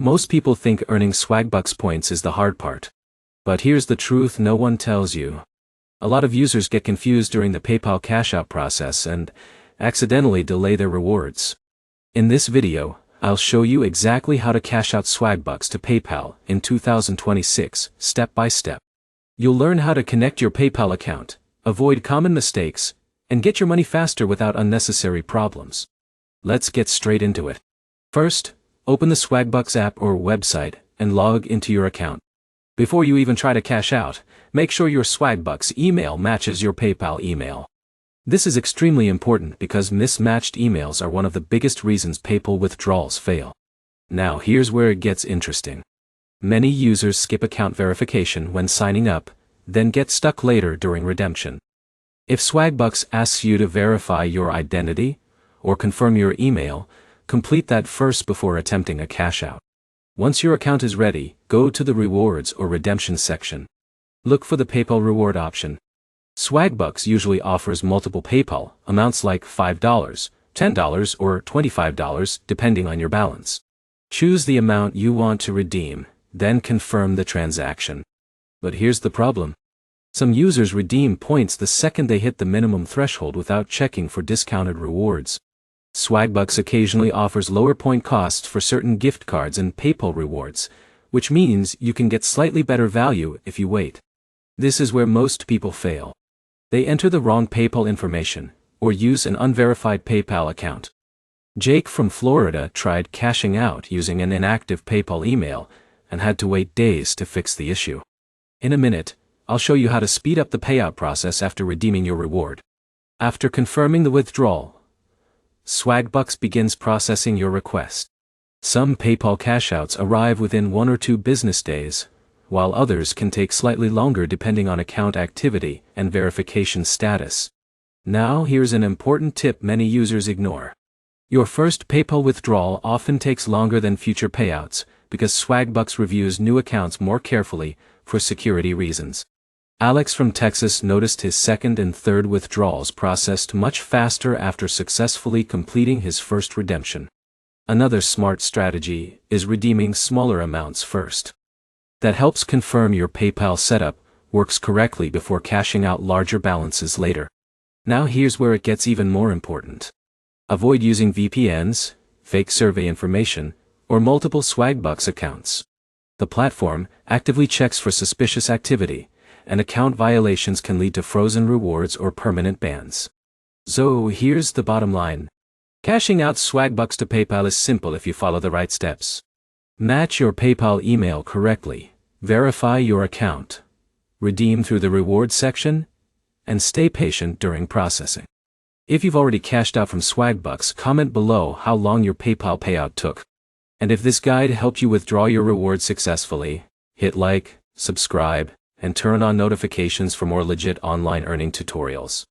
Most people think earning Swagbucks points is the hard part. But here's the truth no one tells you. A lot of users get confused during the PayPal cash-out process and accidentally delay their rewards. In this video, I'll show you exactly how to cash out Swagbucks to PayPal in 2026, step by step. You'll learn how to connect your PayPal account, avoid common mistakes, and get your money faster without unnecessary problems. Let's get straight into it. First, open the Swagbucks app or website and log into your account. Before you even try to cash out, make sure your Swagbucks email matches your PayPal email. This is extremely important because mismatched emails are one of the biggest reasons PayPal withdrawals fail. Now here's where it gets interesting. Many users skip account verification when signing up, then get stuck later during redemption. If Swagbucks asks you to verify your identity or confirm your email, complete that first before attempting a cash out. Once your account is ready, go to the rewards or redemption section. Look for the PayPal reward option. Swagbucks usually offers multiple PayPal amounts like $5, $10, or $25 depending on your balance. Choose the amount you want to redeem, then confirm the transaction. But here's the problem. Some users redeem points the second they hit the minimum threshold without checking for discounted rewards. Swagbucks occasionally offers lower point costs for certain gift cards and PayPal rewards, which means you can get slightly better value if you wait. This is where most people fail. They enter the wrong PayPal information, or use an unverified PayPal account. Jake from Florida tried cashing out using an inactive PayPal email and had to wait days to fix the issue. In a minute, I'll show you how to speed up the payout process after redeeming your reward. After confirming the withdrawal, Swagbucks begins processing your request. Some PayPal cash-outs arrive within 1 or 2 business days, while others can take slightly longer depending on account activity and verification status. Now here's an important tip many users ignore. Your first PayPal withdrawal often takes longer than future payouts because Swagbucks reviews new accounts more carefully for security reasons. Alex from Texas noticed his second and third withdrawals processed much faster after successfully completing his first redemption. Another smart strategy is redeeming smaller amounts first. That helps confirm your PayPal setup works correctly before cashing out larger balances later. Now here's where it gets even more important. Avoid using VPNs, fake survey information, or multiple Swagbucks accounts. The platform actively checks for suspicious activity, and account violations can lead to frozen rewards or permanent bans. So here's the bottom line. Cashing out Swagbucks to PayPal is simple if you follow the right steps. Match your PayPal email correctly, verify your account, redeem through the rewards section, and stay patient during processing. If you've already cashed out from Swagbucks, comment below how long your PayPal payout took. And if this guide helped you withdraw your reward successfully, hit like, subscribe, and turn on notifications for more legit online earning tutorials.